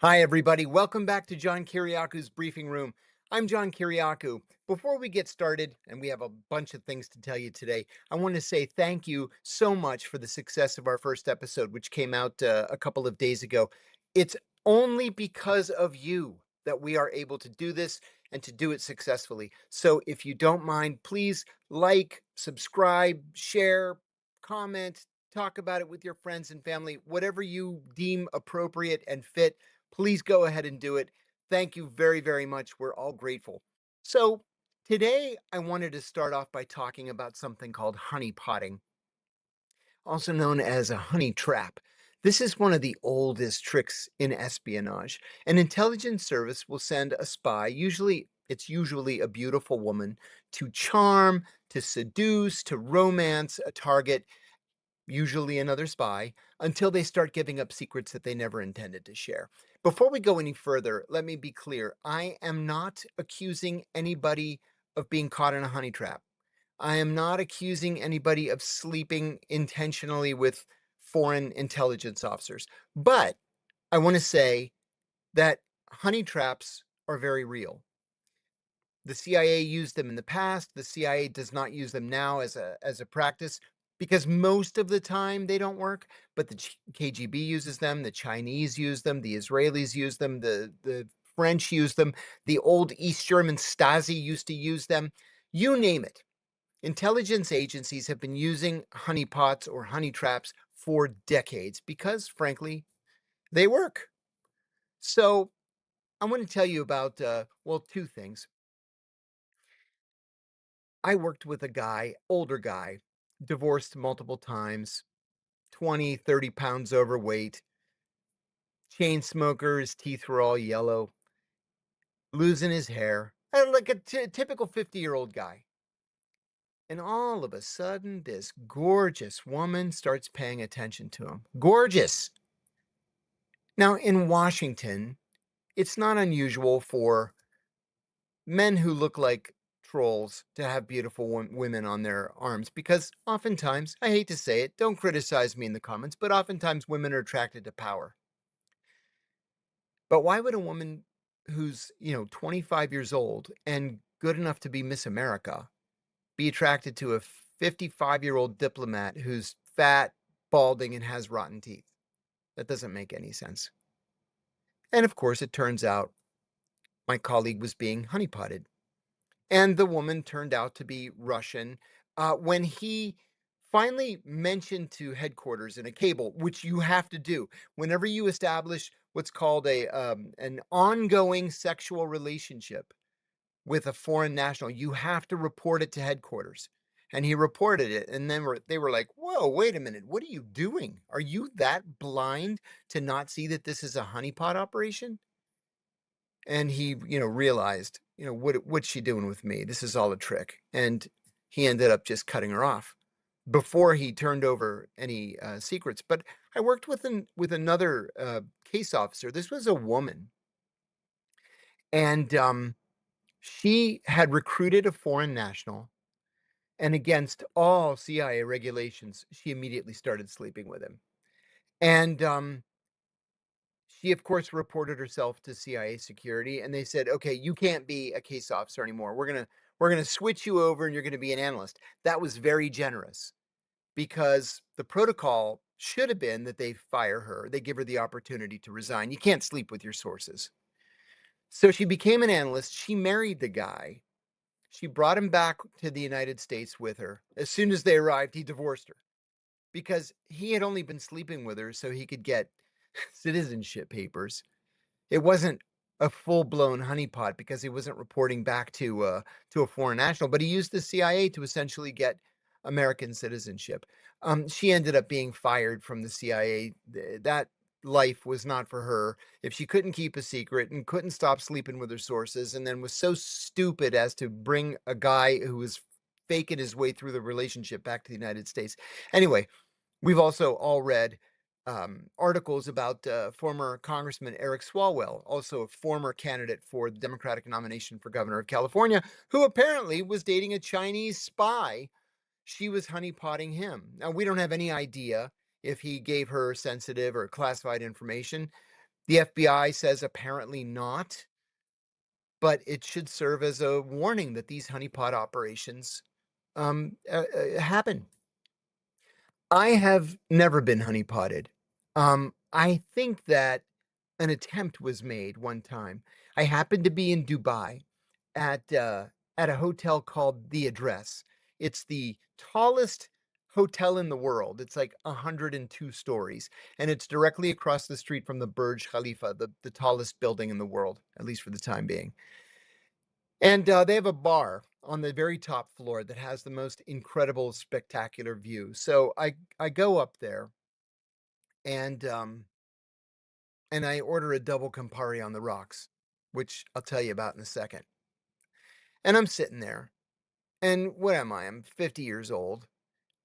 Hi, everybody. Welcome back to John Kiriakou's Briefing Room. I'm John Kiriakou. Before we get started, and we have a bunch of things to tell you today, I want to say thank you so much for the success of our first episode, which came out a couple of days ago. It's only because of you that we are able to do this and to do it successfully. So if you don't mind, please like, subscribe, share, comment, talk about it with your friends and family, whatever you deem appropriate and fit. Please go ahead and do it. Thank you very, very much. We're all grateful. So, today I wanted to start off by talking about something called honey potting, also known as a honey trap. This is one of the oldest tricks in espionage. An intelligence service will send a spy, usually a beautiful woman, to charm, to seduce, to romance a target, usually another spy, until they start giving up secrets that they never intended to share. Before we go any further, let me be clear. I am not accusing anybody of being caught in a honey trap. I am not accusing anybody of sleeping intentionally with foreign intelligence officers. But I want to say that honey traps are very real. The CIA used them in the past. The CIA does not use them now as a practice because most of the time they don't work, but the KGB uses them, the Chinese use them, the Israelis use them, the French use them, the old East German Stasi used to use them. You name it. Intelligence agencies have been using honeypots or honey traps for decades because, frankly, they work. So I want to tell you about, two things. I worked with a guy, older guy, divorced multiple times, 20, 30 pounds overweight, chain smoker, his teeth were all yellow, losing his hair, like a typical 50-year-old guy. And all of a sudden, this gorgeous woman starts paying attention to him. Gorgeous. Now, in Washington, it's not unusual for men who look like trolls to have beautiful women on their arms because oftentimes, I hate to say it, don't criticize me in the comments, but oftentimes women are attracted to power. But why would a woman who's, 25 years old and good enough to be Miss America be attracted to a 55-year-old diplomat who's fat, balding, and has rotten teeth? That doesn't make any sense. And of course, it turns out my colleague was being honeypotted. And the woman turned out to be Russian. When he finally mentioned to headquarters in a cable, which you have to do whenever you establish what's called an ongoing sexual relationship with a foreign national, you have to report it to headquarters. And he reported it, and then they were like, "Whoa, wait a minute! What are you doing? Are you that blind to not see that this is a honeypot operation?" And he, realized, what's she doing with me? This is all a trick. And he ended up just cutting her off before he turned over any secrets. But I worked with another case officer. This was a woman, and she had recruited a foreign national. And against all CIA regulations, she immediately started sleeping with him. And she, of course, reported herself to CIA security, and they said, "Okay, you can't be a case officer anymore. We're gonna switch you over, and you're gonna be an analyst." That was very generous because the protocol should have been that they fire her. They give her the opportunity to resign. You can't sleep with your sources. So she became an analyst. She married the guy. She brought him back to the United States with her. As soon as they arrived, he divorced her because he had only been sleeping with her so he could get citizenship papers. It wasn't a full-blown honeypot because he wasn't reporting back to a foreign national, but he used the CIA to essentially get American citizenship. She ended up being fired from the CIA. That life was not for her. If she couldn't keep a secret and couldn't stop sleeping with her sources, and then was so stupid as to bring a guy who was faking his way through the relationship back to the United States. Anyway, we've also all read articles about former Congressman Eric Swalwell, also a former candidate for the Democratic nomination for governor of California, who apparently was dating a Chinese spy. She was honeypotting him. Now, we don't have any idea if he gave her sensitive or classified information. The FBI says apparently not, but it should serve as a warning that these honeypot operations happen. I have never been honeypotted. I think that an attempt was made one time. I happened to be in Dubai at at a hotel called The Address. It's the tallest hotel in the world. It's like 102 stories, and it's directly across the street from the Burj Khalifa, the tallest building in the world, at least for the time being. And they have a bar on the very top floor that has the most incredible, spectacular view. So I go up there and and I order a double Campari on the rocks, which I'll tell you about in a second. And I'm sitting there, and what am I? I'm 50 years old.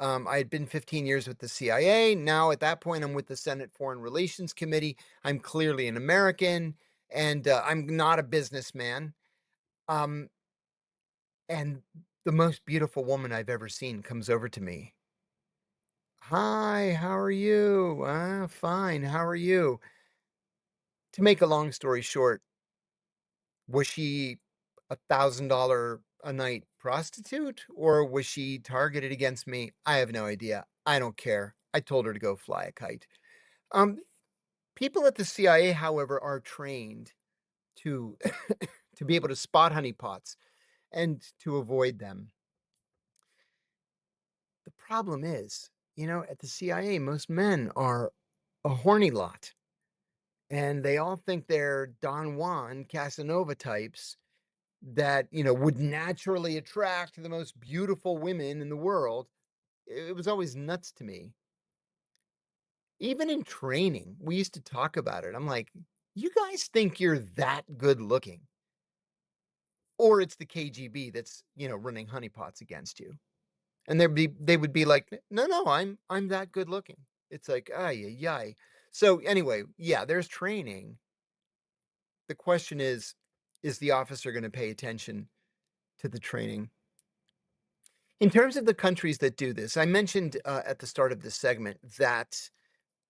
I had been 15 years with the CIA. Now, at that point, I'm with the Senate Foreign Relations Committee. I'm clearly an American, and I'm not a businessman. Um, and the most beautiful woman I've ever seen comes over to me. Hi, how are you? Fine. How are you? To make a long story short, was she $1,000 a night prostitute, or was she targeted against me? I have no idea. I don't care. I told her to go fly a kite. Um, People at the CIA, however, are trained to to be able to spot honeypots and to avoid them. The problem is, at the CIA, most men are a horny lot, and they all think they're Don Juan Casanova types that, would naturally attract the most beautiful women in the world. It was always nuts to me. Even in training, we used to talk about it. I'm like, you guys think you're that good looking, or it's the KGB that's, running honeypots against you. And they would be like, no, no, I'm that good looking. It's like, ay, yay. So anyway, yeah, there's training. The question is the officer going to pay attention to the training? In terms of the countries that do this, I mentioned at the start of this segment that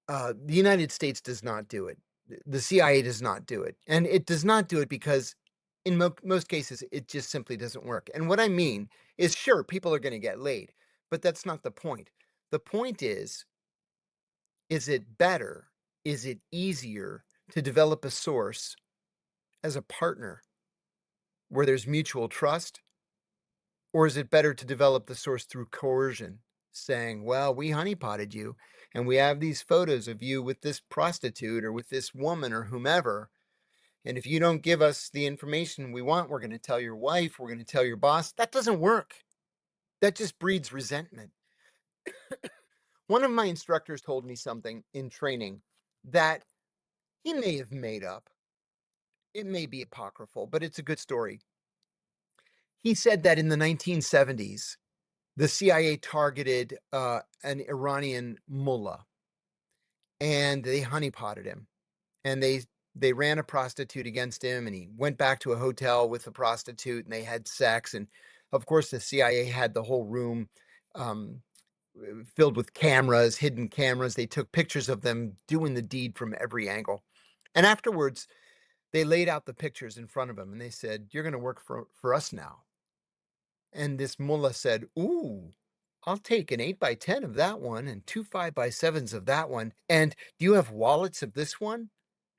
the United States does not do it. The CIA does not do it. And it does not do it because in most cases, it just simply doesn't work. And what I mean is, sure, people are going to get laid, but that's not the point. The point is it better? Is it easier to develop a source as a partner where there's mutual trust? Or is it better to develop the source through coercion, saying, well, we honeypotted you and we have these photos of you with this prostitute or with this woman or whomever. And if you don't give us the information we want, we're going to tell your wife, we're going to tell your boss. That doesn't work. That just breeds resentment. One of my instructors told me something in training that he may have made up. It may be apocryphal, but it's a good story. He said that in the 1970s, the CIA targeted an Iranian mullah, and they honeypotted him, and they ran a prostitute against him, and he went back to a hotel with the prostitute, and they had sex, and of course the CIA had the whole room um, filled with cameras, hidden cameras. They took pictures of them doing the deed from every angle, and afterwards they laid out the pictures in front of him, and they said, "You're going to work for us now." And this mullah said, "Ooh, I'll take an 8x10 of that one and two 5x7s of that one. And do you have wallets of this one?"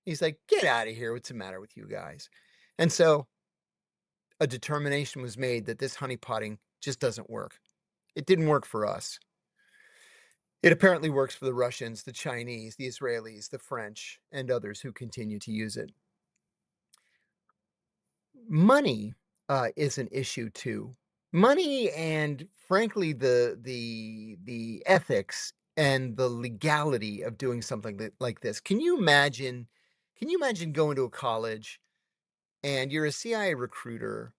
He's like, "Get out of here. What's the matter with you guys?" And so a determination was made that this honeypotting just doesn't work. It didn't work for us. It apparently works for the Russians, the Chinese, the Israelis, the French, and others who continue to use it. Money is an issue too. Money and frankly the ethics and the legality of doing something like this. Can you imagine going to a college and you're a CIA recruiter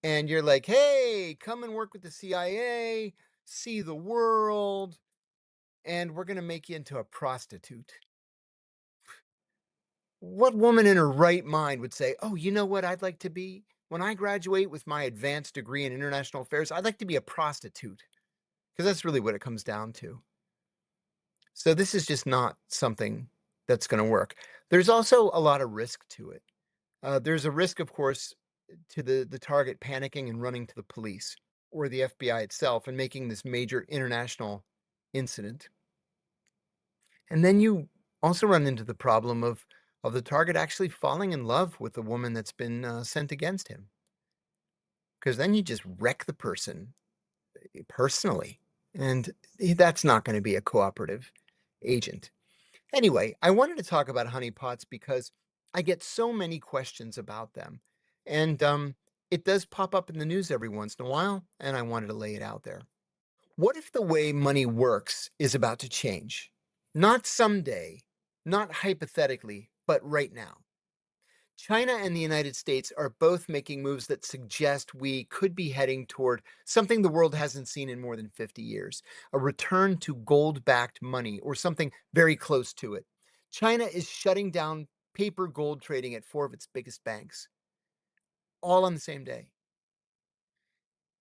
and you're like, "Hey, come and work with the CIA, see the world, and we're going to make you into a prostitute." What woman in her right mind would say, "Oh, you know what I'd like to be? When I graduate with my advanced degree in international affairs, I'd like to be a prostitute." Because that's really what it comes down to. So this is just not something that's going to work. There's also a lot of risk to it. There's a risk, of course, to the target panicking and running to the police or the FBI itself and making this major international incident. And then you also run into the problem of the target actually falling in love with the woman that's been sent against him, because then you just wreck the person personally, and that's not going to be a cooperative agent. Anyway, I wanted to talk about honeypots because I get so many questions about them, and it does pop up in the news every once in a while, and I wanted to lay it out there. What if the way money works is about to change? Not someday, not hypothetically, but right now. China and the United States are both making moves that suggest we could be heading toward something the world hasn't seen in more than 50 years, a return to gold backed money or something very close to it. China is shutting down paper gold trading at four of its biggest banks, all on the same day.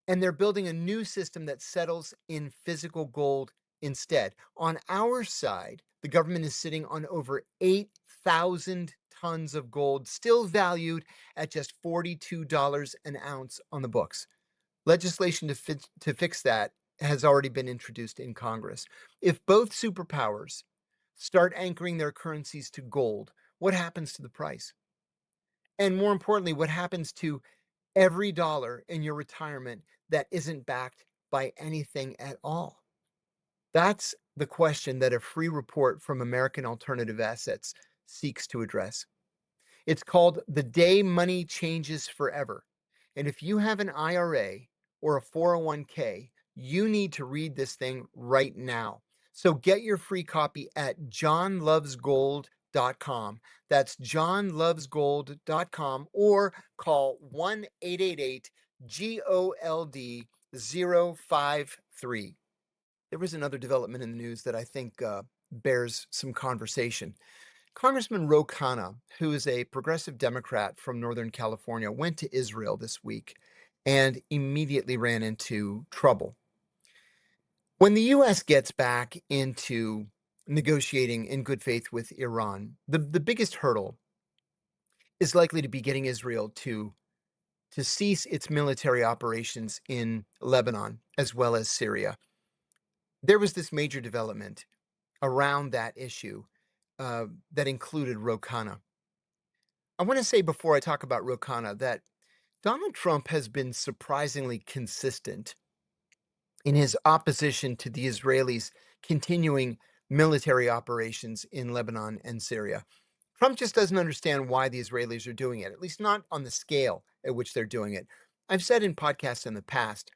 And they're building a new system that settles in physical gold instead. On our side, the government is sitting on over 8,000 tons of gold, still valued at just $42 an ounce on the books. Legislation to fix that has already been introduced in Congress. If both superpowers start anchoring their currencies to gold, what happens to the price? And more importantly, what happens to every dollar in your retirement that isn't backed by anything at all? That's the question that a free report from American Alternative Assets seeks to address. It's called The Day Money Changes Forever. And if you have an IRA or a 401k, you need to read this thing right now. So get your free copy at johnlovesgold.com. That's johnlovesgold.com, or call 1-888 GOLD 053. There was another development in the news that I think bears some conversation. Congressman Khanna, who is a progressive Democrat from Northern California, went to Israel this week and immediately ran into trouble. When the U.S. gets back into negotiating in good faith with Iran, the biggest hurdle is likely to be getting Israel to cease its military operations in Lebanon as well as Syria. There was this major development around that issue that included Ro Khanna. I want to say before I talk about Ro Khanna that Donald Trump has been surprisingly consistent in his opposition to the Israelis continuing military operations in Lebanon and Syria. Trump just doesn't understand why the Israelis are doing it, at least not on the scale at which they're doing it. I've said in podcasts in the past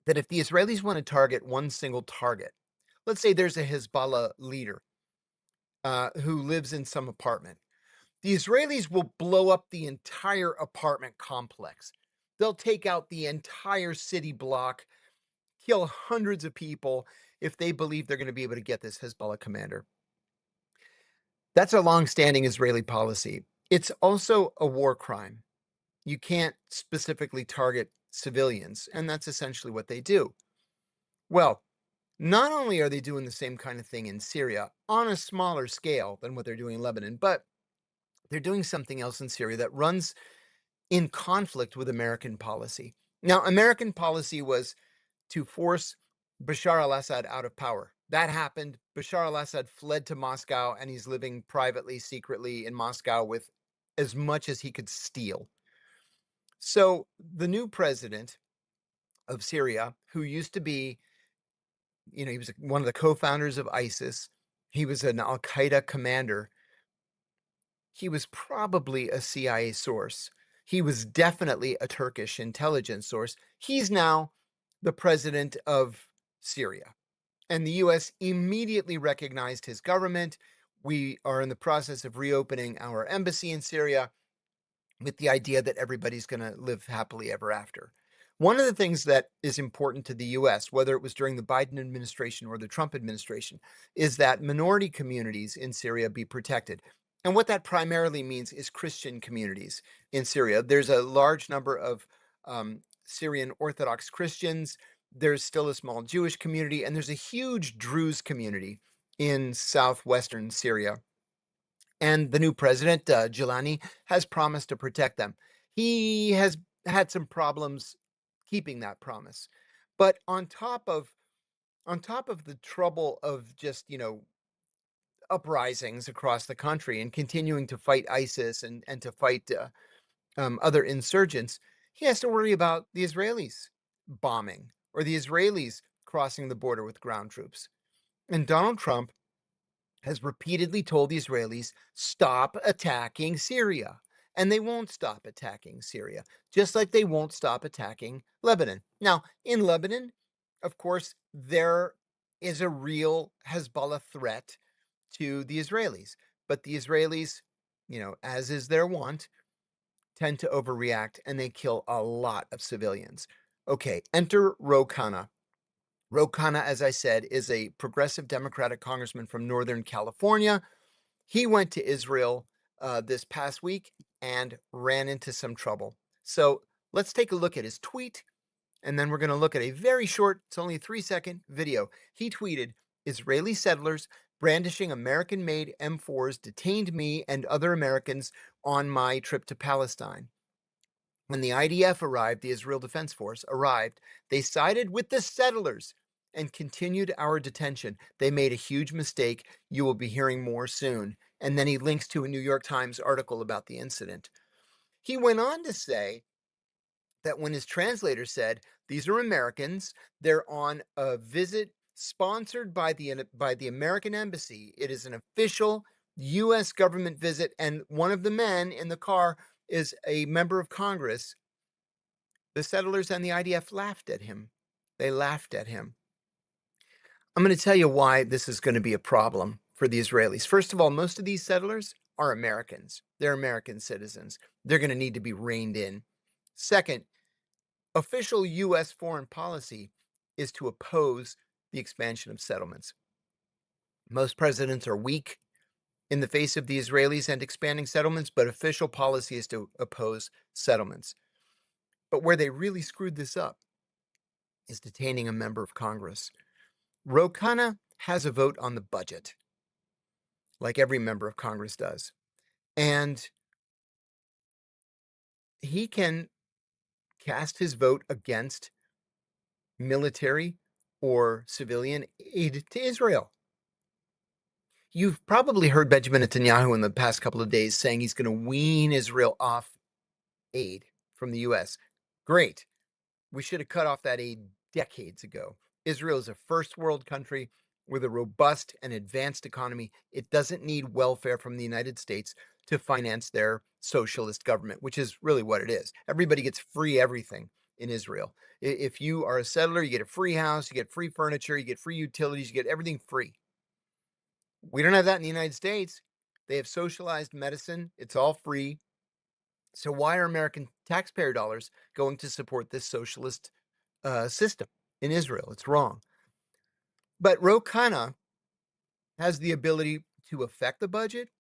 that if the Israelis want to target one single target, let's say there's a Hezbollah leader who lives in some apartment, the Israelis will blow up the entire apartment complex. They'll take out the entire city block, kill hundreds of people if they believe they're going to be able to get this Hezbollah commander. That's a long-standing Israeli policy. It's also a war crime. You can't specifically target civilians, and that's essentially what they do. Well, not only are they doing the same kind of thing in Syria on a smaller scale than what they're doing in Lebanon, but they're doing something else in Syria that runs in conflict with American policy. Now, American policy was to force Bashar al-Assad out of power. That happened. Bashar al-Assad fled to Moscow, and he's living privately, secretly in Moscow with as much as he could steal. So the new president of Syria, who used to be, he was one of the co-founders of ISIS, he was an al-Qaeda commander, he was probably a CIA source. He was definitely a Turkish intelligence source. He's now the president of Syria. And the US immediately recognized his government. We are in the process of reopening our embassy in Syria with the idea that everybody's going to live happily ever after. One of the things that is important to the US, whether it was during the Biden administration or the Trump administration, is that minority communities in Syria be protected. And what that primarily means is Christian communities in Syria. There's a large number of Syrian Orthodox Christians. There's still a small Jewish community, and there's a huge Druze community in southwestern Syria. And the new president, Gilani, has promised to protect them. He has had some problems keeping that promise. But on top of the trouble of just, uprisings across the country and continuing to fight ISIS and to fight other insurgents, he has to worry about the Israelis bombing or the Israelis crossing the border with ground troops. And Donald Trump has repeatedly told the Israelis, stop attacking Syria. And they won't stop attacking Syria, just like they won't stop attacking Lebanon. Now, in Lebanon, of course, there is a real Hezbollah threat to the Israelis. But the Israelis, as is their wont, tend to overreact and they kill a lot of civilians. Okay, enter Ro Khanna. Ro Khanna, as I said, is a progressive Democratic congressman from Northern California. He went to Israel this past week and ran into some trouble. So let's take a look at his tweet, and then we're going to look at a very short, it's only a 3-second video. He tweeted, Israeli settlers brandishing American-made M4s detained me and other Americans on my trip to Palestine. When the IDF arrived, the Israel Defense Force arrived, they sided with the settlers and continued our detention. They made a huge mistake. You will be hearing more soon. And then he links to a New York Times article about the incident. He went on to say that when his translator said, these are Americans, they're on a visit sponsored by the American Embassy. It is an official U.S. government visit, and one of the men in the car is a member of Congress. The settlers and the IDF laughed at him. They laughed at him. I'm going to tell you why this is going to be a problem for the Israelis. First of all, most of these settlers are Americans. They're American citizens. They're going to need to be reined in. Second, official U.S. foreign policy is to oppose the expansion of settlements. Most presidents are weak in the face of the Israelis and expanding settlements, but official policy is to oppose settlements. But where they really screwed this up is detaining a member of Congress. Ro Khanna has a vote on the budget, like every member of Congress does. And he can cast his vote against military or civilian aid to Israel. You've probably heard Benjamin Netanyahu in the past couple of days saying he's going to wean Israel off aid from the U.S. Great. We should have cut off that aid decades ago. Israel is a first world country with a robust and advanced economy. It doesn't need welfare from the United States to finance their socialist government, which is really what it is. Everybody gets free everything in Israel. If you are a settler, you get a free house, you get free furniture, you get free utilities, you get everything free. We don't have that in the United States. They have socialized medicine. It's all free. So why are American taxpayer dollars going to support this socialist system in Israel? It's wrong. But Ro Khanna has the ability to affect the budget,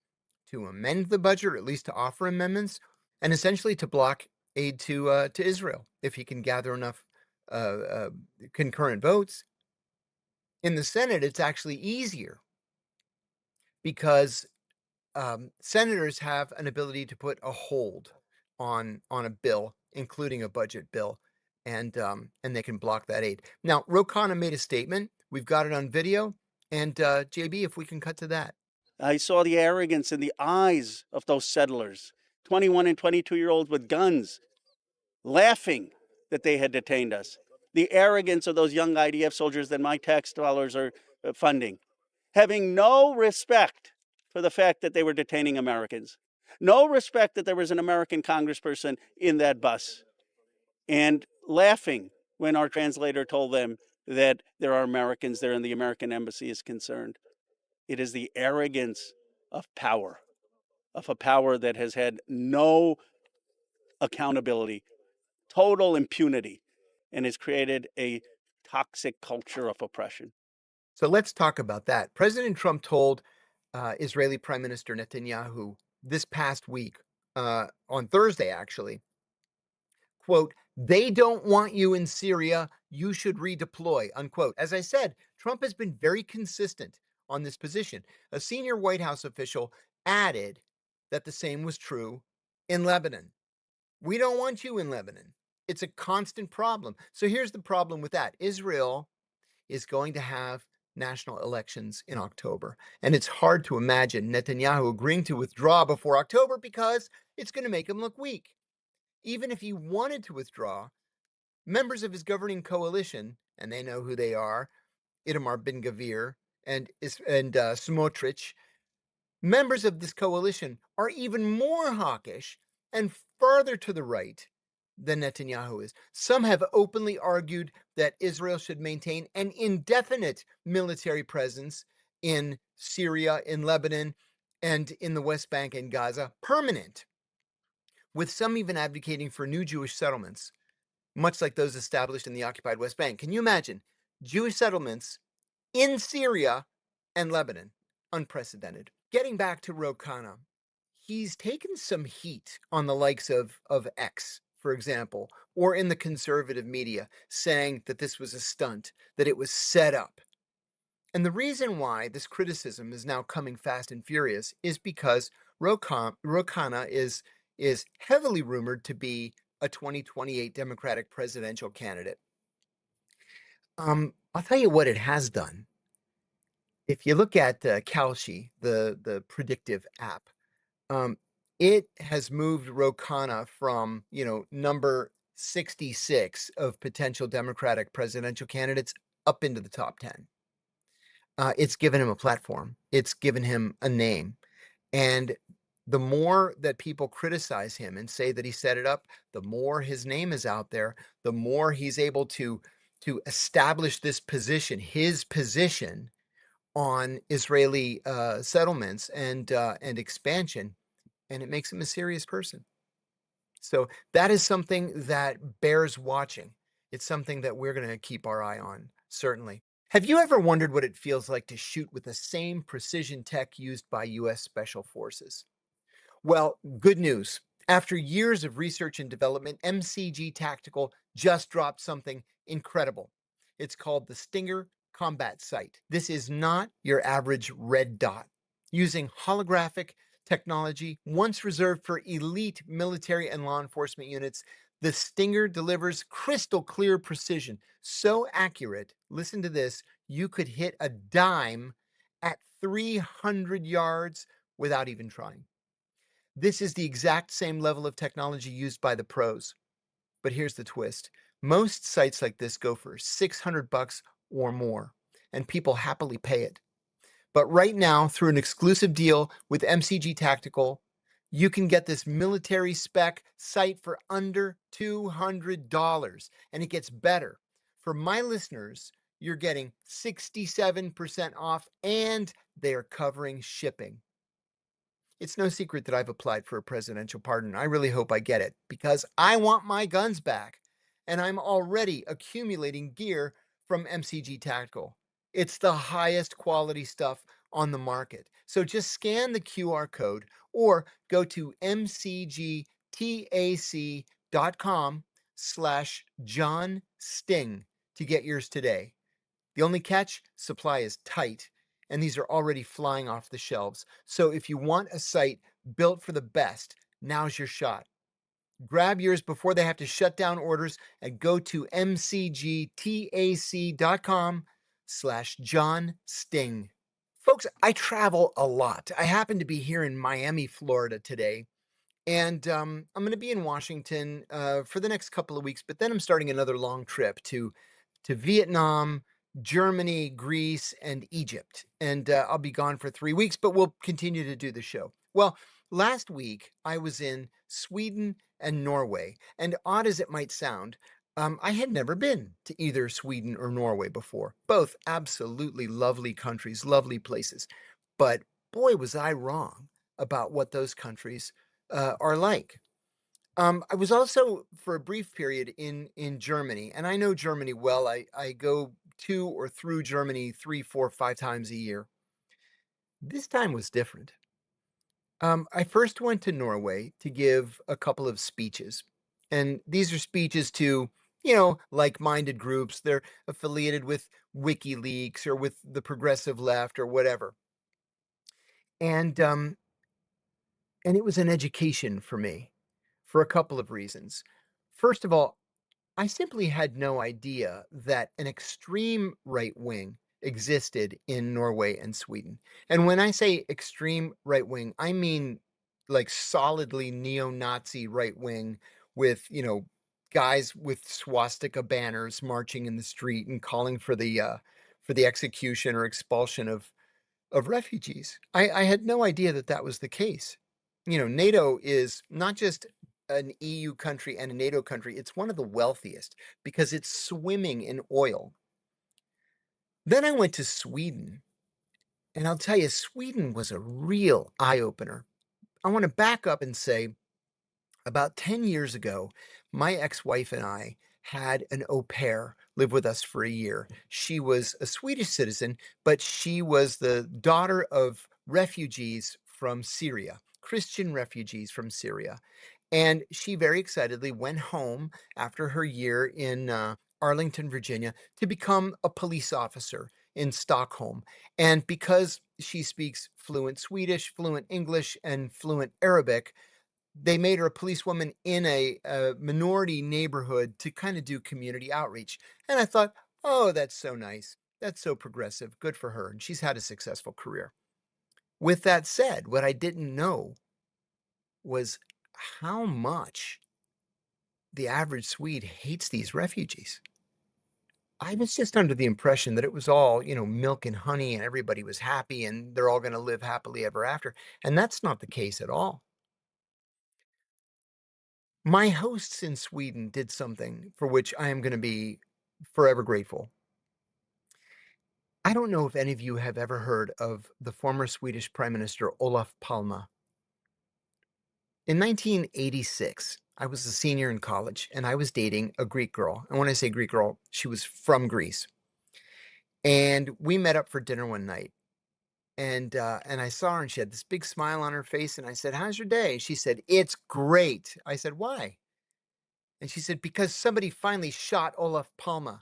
to amend the budget, or at least to offer amendments, and essentially to block aid to Israel if he can gather enough concurrent votes. In the Senate, it's actually easier because senators have an ability to put a hold on a bill, including a budget bill, and they can block that aid. Now, Ro Khanna made a statement. We've got it on video, and JB, if we can cut to that. I saw the arrogance in the eyes of those settlers, 21 and 22-year-olds with guns, laughing that they had detained us. The arrogance of those young IDF soldiers that my tax dollars are funding, having no respect for the fact that they were detaining Americans, no respect that there was an American congressperson in that bus, and laughing when our translator told them that there are Americans there and the American embassy is concerned. It is the arrogance of power, of a power that has had no accountability, total impunity, and has created a toxic culture of oppression. So let's talk about that. President Trump told Israeli Prime Minister Netanyahu this past week, on Thursday, actually, quote, they don't want you in Syria. You should redeploy, unquote. As I said, Trump has been very consistent on this position. A senior White House official added that the same was true in Lebanon. We don't want you in Lebanon. It's a constant problem. So here's the problem with that. Israel is going to have national elections in October. And it's hard to imagine Netanyahu agreeing to withdraw before October because it's going to make him look weak. Even if he wanted to withdraw, members of his governing coalition, and they know who they are, Itamar Ben Gavir and Smotrich, members of this coalition are even more hawkish and further to the right than Netanyahu is. Some have openly argued that Israel should maintain an indefinite military presence in Syria, in Lebanon, and in the West Bank and Gaza, permanent, with some even advocating for new Jewish settlements, much like those established in the occupied West Bank. Can you imagine Jewish settlements in Syria and Lebanon? Unprecedented. Getting back to Ro Khanna, he's taken some heat on the likes of X, for example, or in the conservative media, saying that this was a stunt, that it was set up. And the reason why this criticism is now coming fast and furious is because Ro Khanna is heavily rumored to be a 2028 Democratic presidential candidate. I'll tell you what it has done. If you look at Kalshi, the predictive app, um, it has moved Ro Khanna from, number 66 of potential Democratic presidential candidates up into the top 10. It's given him a platform. It's given him a name. And the more that people criticize him and say that he set it up, the more his name is out there, the more he's able to establish this position, his position on Israeli settlements and expansion, and it makes him a serious person. So that is something that bears watching. It's something that we're going to keep our eye on, certainly. Have you ever wondered what it feels like to shoot with the same precision tech used by US Special Forces? Well, good news. After years of research and development, MCG Tactical just dropped something incredible. It's called the Stinger Combat Sight. This is not your average red dot. Using holographic technology, once reserved for elite military and law enforcement units, the Stinger delivers crystal clear precision. So accurate, listen to this, you could hit a dime at 300 yards without even trying. This is the exact same level of technology used by the pros. But here's the twist. Most sites like this go for 600 bucks or more, and people happily pay it. But right now, through an exclusive deal with MCG Tactical, you can get this military spec sight for under $200, and it gets better. For my listeners, you're getting 67% off, and they're covering shipping. It's no secret that I've applied for a presidential pardon. I really hope I get it because I want my guns back. And I'm already accumulating gear from MCG Tactical. It's the highest quality stuff on the market. So just scan the QR code or go to mcgtac.com/John Sting to get yours today. The only catch, supply is tight, and these are already flying off the shelves. So if you want a site built for the best, now's your shot. Grab yours before they have to shut down orders and go to mcgtac.com/John Sting. Folks, I travel a lot. I happen to be here in Miami, Florida today, and I'm going to be in Washington for the next couple of weeks, but then I'm starting another long trip to Vietnam, Germany, Greece, and Egypt. And I'll be gone for 3 weeks, but we'll continue to do the show. Well, last week I was in Sweden and Norway, and odd as it might sound, I had never been to either Sweden or Norway before. Both absolutely lovely countries, lovely places. But boy, was I wrong about what those countries are like. I was also for a brief period in Germany, and I know Germany well. I go to or through Germany 3, 4, 5 times a year. This time was different. I first went to Norway to give a couple of speeches, and these are speeches to, like-minded groups. They're affiliated with WikiLeaks or with the progressive left or whatever. And And it was an education for me for a couple of reasons. First of all, I simply had no idea that an extreme right wing existed in Norway and Sweden. And when I say extreme right wing, I mean like solidly neo-Nazi right wing with, guys with swastika banners marching in the street and calling for the execution or expulsion of refugees. I had no idea that that was the case. NATO is not just an EU country and a NATO country, it's one of the wealthiest because it's swimming in oil. Then I went to Sweden, and I'll tell you, Sweden was a real eye opener. I want to back up and say about 10 years ago, my ex-wife and I had an au pair live with us for a year. She was a Swedish citizen, but she was the daughter of refugees from Syria, Christian refugees from Syria. And she very excitedly went home after her year in Arlington, Virginia, to become a police officer in Stockholm. And because she speaks fluent Swedish, fluent English, and fluent Arabic, they made her a policewoman in a minority neighborhood to kind of do community outreach. And I thought, oh, that's so nice. That's so progressive. Good for her. And she's had a successful career. With that said, what I didn't know was how much the average Swede hates these refugees. I was just under the impression that it was all, milk and honey and everybody was happy and they're all going to live happily ever after. And that's not the case at all. My hosts in Sweden did something for which I am going to be forever grateful. I don't know if any of you have ever heard of the former Swedish Prime Minister Olof Palme. In 1986, I was a senior in college and I was dating a Greek girl. And when I say Greek girl, she was from Greece. And we met up for dinner one night. And I saw her and she had this big smile on her face. And I said, "How's your day?" She said, "It's great." I said, "Why?" And she said, "Because somebody finally shot Olof Palme."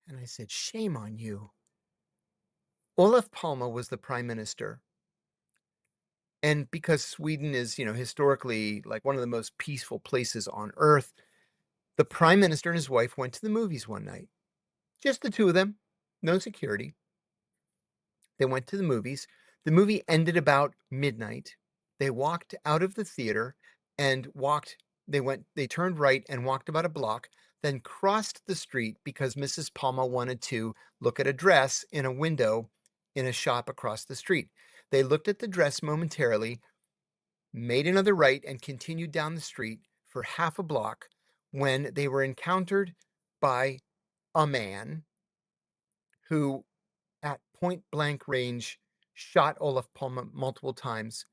And I said, "Shame on you." Olof Palme was the prime minister. And because Sweden is, historically like one of the most peaceful places on earth, the prime minister and his wife went to the movies one night. Just the two of them, no security. They went to the movies. The movie ended about midnight. They walked out of the theater and they turned right and walked about a block, then crossed the street because Mrs. Palma wanted to look at a dress in a window in a shop across the street. They looked at the dress momentarily, made another right, and continued down the street for half a block when they were encountered by a man who at point blank range, shot Olaf Palme multiple times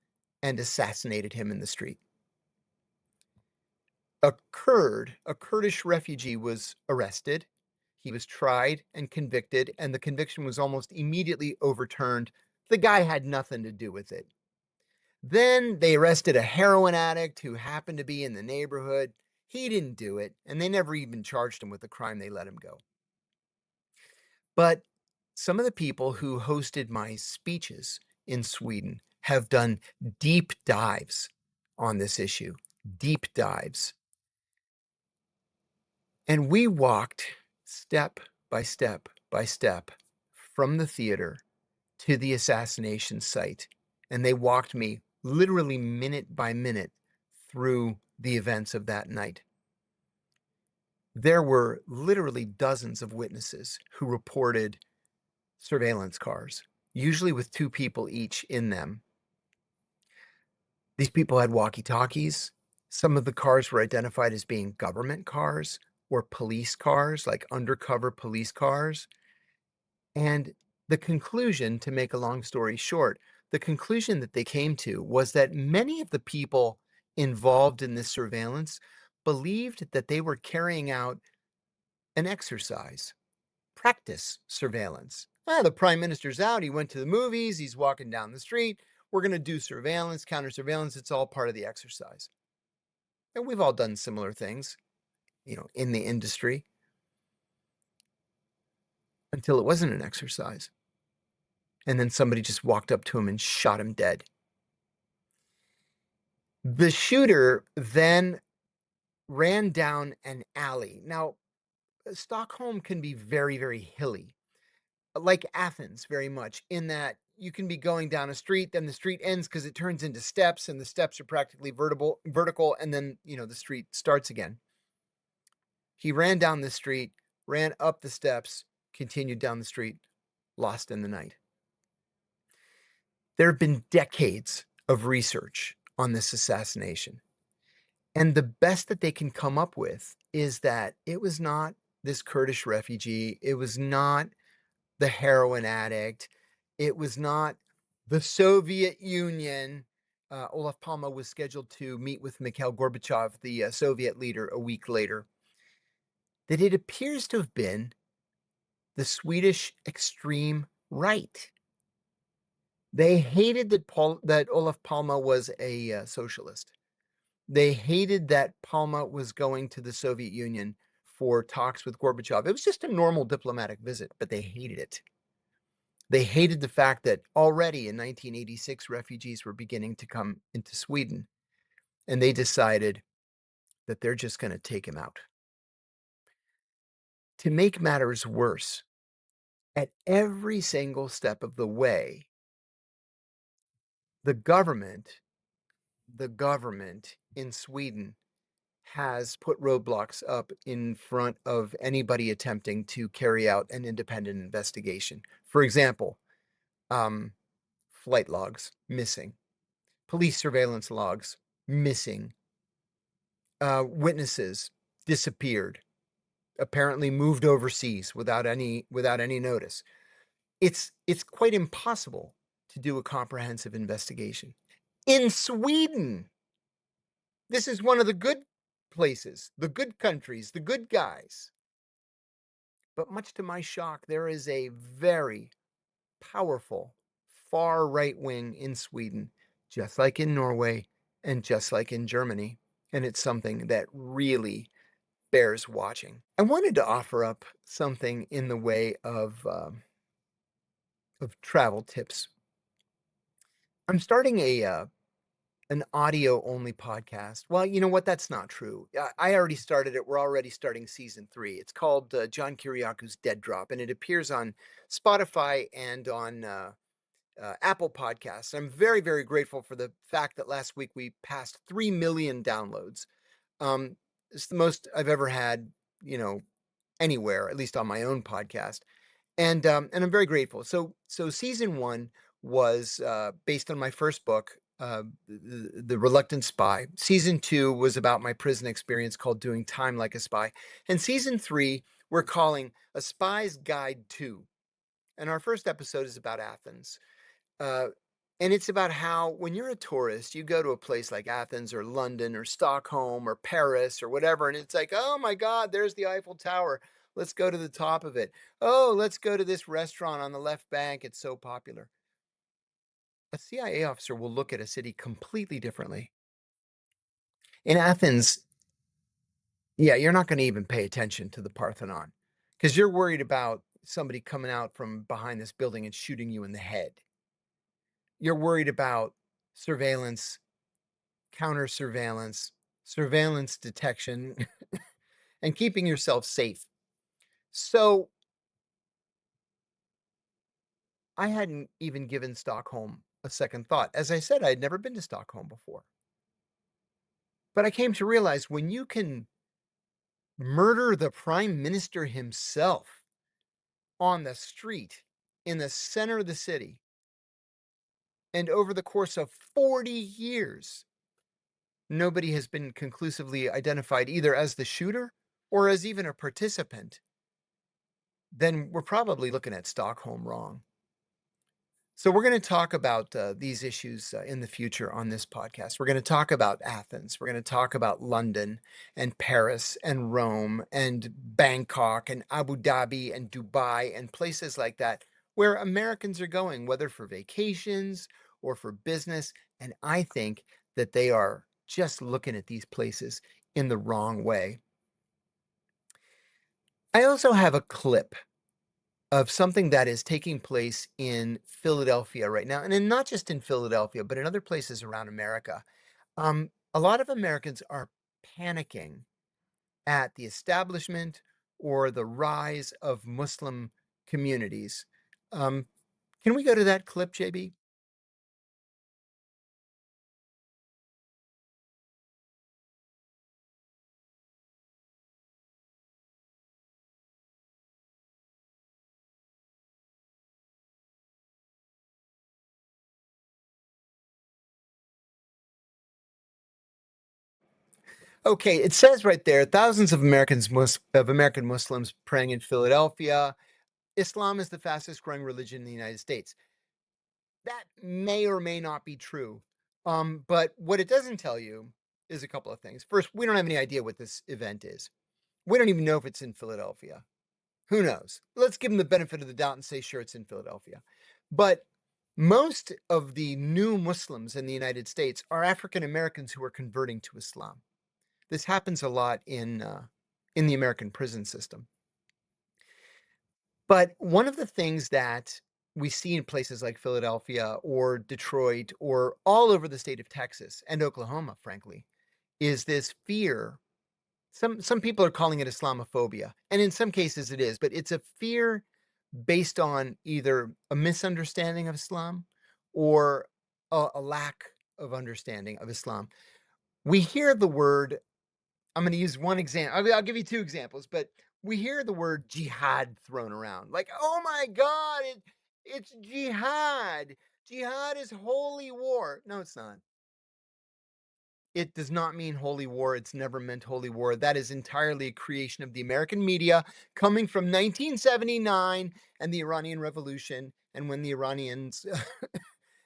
and assassinated him in the street. A Kurdish refugee, was arrested. He was tried and convicted, and the conviction was almost immediately overturned. The guy had nothing to do with it. Then they arrested a heroin addict who happened to be in the neighborhood. He didn't do it, and they never even charged him with the crime. They let him go. But some of the people who hosted my speeches in Sweden have done deep dives on this issue, deep dives. And we walked step by step by step from the theater to the assassination site. And they walked me literally minute by minute through the events of that night. There were literally dozens of witnesses who reported surveillance cars, usually with two people each in them. These people had walkie-talkies. Some of the cars were identified as being government cars or police cars, like undercover police cars. And the conclusion, to make a long story short, the conclusion that they came to was that many of the people involved in this surveillance believed that they were carrying out an exercise, practice surveillance. The prime minister's out. He went to the movies. He's walking down the street. We're going to do surveillance, counter surveillance. It's all part of the exercise. And we've all done similar things, in the industry until it wasn't an exercise. And then somebody just walked up to him and shot him dead. The shooter then ran down an alley. Now, Stockholm can be very, very hilly, like Athens, very much, in that you can be going down a street, then the street ends because it turns into steps, and the steps are practically vertical, and then the street starts again. He ran down the street, ran up the steps, continued down the street, lost in the night. There have been decades of research on this assassination. And the best that they can come up with is that it was not this Kurdish refugee. It was not the heroin addict. It was not the Soviet Union. Olaf Palme was scheduled to meet with Mikhail Gorbachev, the Soviet leader, a week later. That it appears to have been the Swedish extreme right. They hated that Olaf Palme was a socialist. They hated that Palme was going to the Soviet Union for talks with Gorbachev. It was just a normal diplomatic visit, but they hated it. They hated the fact that already in 1986, refugees were beginning to come into Sweden, and they decided that they're just going to take him out. To make matters worse, at every single step of the way, the government in Sweden has put roadblocks up in front of anybody attempting to carry out an independent investigation. For example, flight logs missing, police surveillance logs missing, witnesses disappeared, apparently moved overseas without any notice. It's quite impossible to do a comprehensive investigation in Sweden. This is one of the good places, the good countries, the good guys. But much to my shock, there is a very powerful far right wing in Sweden, just like in Norway and just like in Germany. And it's something that really bears watching. I wanted to offer up something in the way of travel tips. I'm starting an audio only podcast. Well, you know what? That's not true. I already started it. We're already starting season 3. It's called John Kiriakou's Dead Drop, and it appears on Spotify and on Apple Podcasts. I'm very, very grateful for the fact that last week we passed 3 million downloads. It's the most I've ever had, anywhere, at least on my own podcast. And I'm very grateful. So season 1 was based on my first book, the Reluctant Spy. Season 2 was about my prison experience called Doing Time Like a Spy. And season 3 we're calling A Spy's Guide to. And our first episode is about Athens. Uh, and it's about how when you're a tourist, you go to a place like Athens or London or Stockholm or Paris or whatever, and it's like, oh my God, there's the Eiffel Tower. Let's go to the top of it. Oh, let's go to this restaurant on the left bank. It's so popular. A CIA officer will look at a city completely differently. In Athens, yeah, you're not going to even pay attention to the Parthenon because you're worried about somebody coming out from behind this building and shooting you in the head. You're worried about surveillance, counter surveillance, surveillance detection, and keeping yourself safe. So I hadn't even given Stockholm a second thought. As I said, I had never been to Stockholm before. But I came to realize when you can murder the prime minister himself on the street in the center of the city, and over the course of 40 years, nobody has been conclusively identified either as the shooter or as even a participant, then we're probably looking at Stockholm wrong. So we're going to talk about these issues in the future on this podcast. We're going to talk about Athens. We're going to talk about London and Paris and Rome and Bangkok and Abu Dhabi and Dubai and places like that where Americans are going, whether for vacations or for business. And I think that they are just looking at these places in the wrong way. I also have a clip of something that is taking place in Philadelphia right now, and not just in Philadelphia, but in other places around America. A lot of Americans are panicking at the establishment or the rise of Muslim communities. Um, can we go to that clip, JB? Okay, it says right there, thousands of American Muslims praying in Philadelphia. Islam is the fastest growing religion in the United States. That may or may not be true. But what it doesn't tell you is a couple of things. First, we don't have any idea what this event is. We don't even know if it's in Philadelphia. Who knows? Let's give them the benefit of the doubt and say, sure, it's in Philadelphia. But most of the new Muslims in the United States are African Americans who are converting to Islam. This happens a lot in the American prison system. But one of the things that we see in places like Philadelphia or Detroit or all over the state of Texas and Oklahoma, frankly, is this fear. Some people are calling it Islamophobia, and in some cases it is, but it's a fear based on either a misunderstanding of Islam or a lack of understanding of Islam. We hear the word. I'm going to use one example. I'll give you two examples, but we hear the word jihad thrown around like, oh my God, it's jihad. Jihad is holy war. No, it's not. It does not mean holy war. It's never meant holy war. That is entirely a creation of the American media coming from 1979 and the Iranian Revolution, and when the Iranians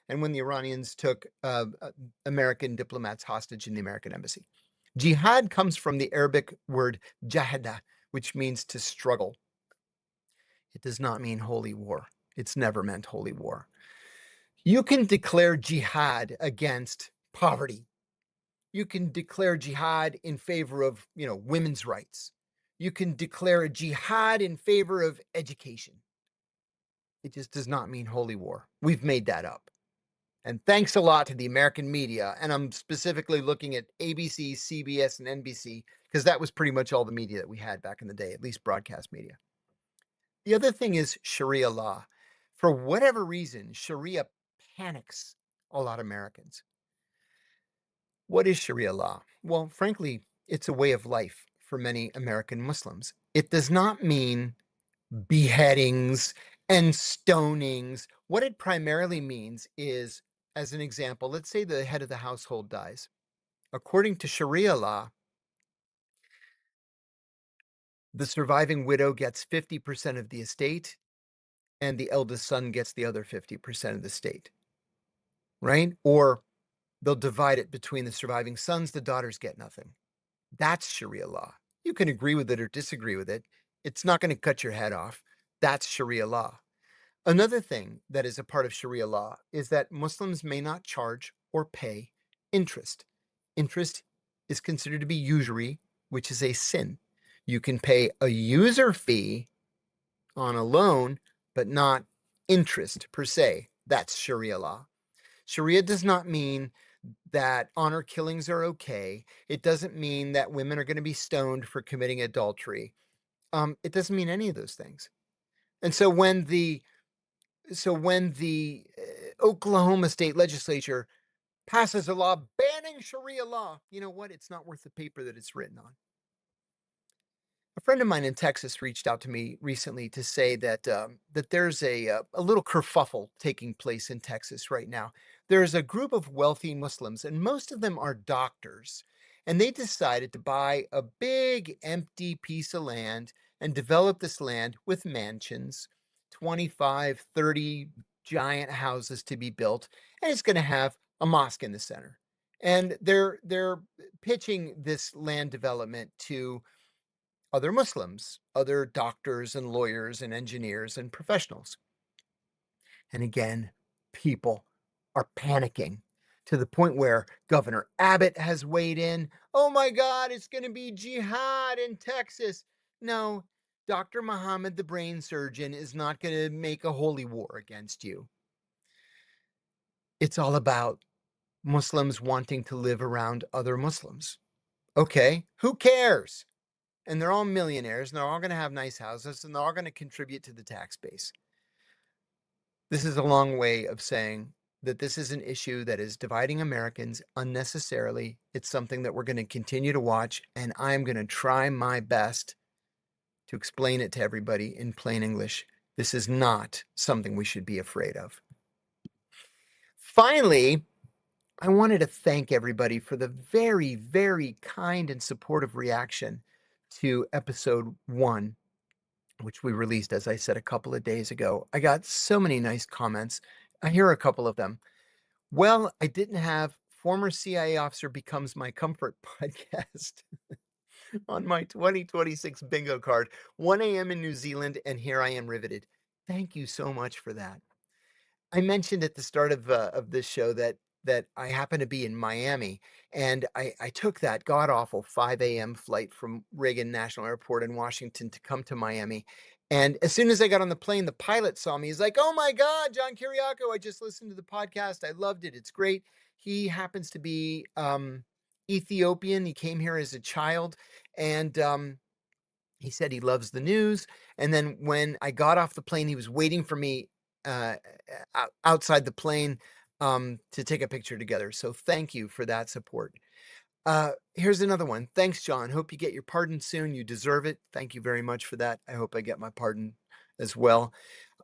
and when the Iranians took American diplomats hostage in the American embassy. Jihad comes from the Arabic word jahada, which means to struggle. It does not mean holy war. It's never meant holy war. You can declare jihad against poverty. You can declare jihad in favor of, women's rights. You can declare a jihad in favor of education. It just does not mean holy war. We've made that up. And thanks a lot to the American media. And I'm specifically looking at ABC, CBS, and NBC, because that was pretty much all the media that we had back in the day, at least broadcast media. The other thing is Sharia law. For whatever reason, Sharia panics a lot of Americans. What is Sharia law? Well, frankly, it's a way of life for many American Muslims. It does not mean beheadings and stonings. What it primarily means is, as an example, let's say the head of the household dies. According to Sharia law, the surviving widow gets 50% of the estate, and the eldest son gets the other 50% of the estate, right? Or they'll divide it between the surviving sons, the daughters get nothing. That's Sharia law. You can agree with it or disagree with it. It's not going to cut your head off. That's Sharia law. Another thing that is a part of Sharia law is that Muslims may not charge or pay interest. Interest is considered to be usury, which is a sin. You can pay a user fee on a loan, but not interest per se. That's Sharia law. Sharia does not mean that honor killings are okay. It doesn't mean that women are going to be stoned for committing adultery. It doesn't mean any of those things. And so when the Oklahoma state legislature passes a law banning Sharia law, you know what? It's not worth the paper that it's written on. A friend of mine in Texas reached out to me recently to say that there's a little kerfuffle taking place in Texas right now. There's a group of wealthy Muslims, and most of them are doctors, and they decided to buy a big empty piece of land and develop this land with mansions, 25, 30 giant houses to be built, and it's going to have a mosque in the center. And they're pitching this land development to other Muslims, other doctors and lawyers and engineers and professionals. And again, people are panicking to the point where Governor Abbott has weighed in. Oh my God, it's going to be jihad in Texas. No, Dr. Muhammad, the brain surgeon, is not going to make a holy war against you. It's all about Muslims wanting to live around other Muslims. Okay, who cares? And they're all millionaires, and they're all gonna have nice houses, and they're all gonna contribute to the tax base. This is a long way of saying that this is an issue that is dividing Americans unnecessarily. It's something that we're gonna continue to watch, and I'm gonna try my best to explain it to everybody in plain English. This is not something we should be afraid of. Finally, I wanted to thank everybody for the very, very kind and supportive reaction to episode 1, which we released, as I said, a couple of days ago. I got so many nice comments. Here are a couple of them. Well, I didn't have former CIA officer becomes my comfort podcast on my 2026 bingo card, 1 a.m. in New Zealand, and here I am riveted. Thank you so much for that. I mentioned at the start of this show that I happen to be in Miami, and I took that god awful 5 a.m. flight from Reagan National Airport in Washington to come to Miami. And as soon as I got on the plane, the pilot saw me. He's like, "Oh my God, John Kiriakou! I just listened to the podcast. I loved it. It's great." He happens to be Ethiopian. He came here as a child, and he said he loves the news, and then when I got off the plane, he was waiting for me, uh, outside the plane, to take a picture together, so thank you for that support. Here's another one. "Thanks, John. Hope you get your pardon soon. You deserve it." Thank you very much for that. I hope I get my pardon as well.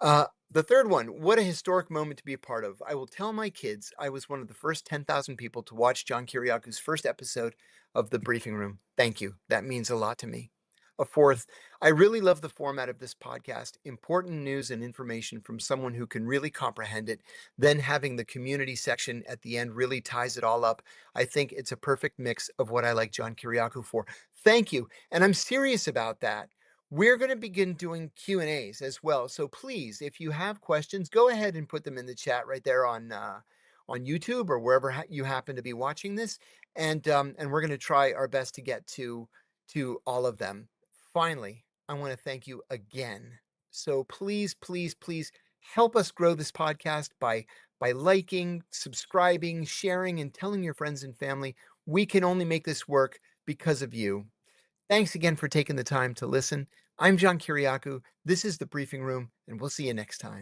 The third one, "What a historic moment to be a part of. I will tell my kids I was one of the first 10,000 people to watch John Kiriakou's first episode of The Briefing Room. Thank you. That means a lot to me." A fourth, "I really love the format of this podcast. Important news and information from someone who can really comprehend it. Then having the community section at the end really ties it all up. I think it's a perfect mix of what I like John Kiriakou for." Thank you. And I'm serious about that. We're going to begin doing Q&As as well. So please, if you have questions, go ahead and put them in the chat right there on YouTube or wherever you happen to be watching this. And we're going to try our best to get to all of them. Finally, I want to thank you again. So please, please, please help us grow this podcast by liking, subscribing, sharing, and telling your friends and family. We can only make this work because of you. Thanks again for taking the time to listen. I'm John Kiriakou. This is The Briefing Room, and we'll see you next time.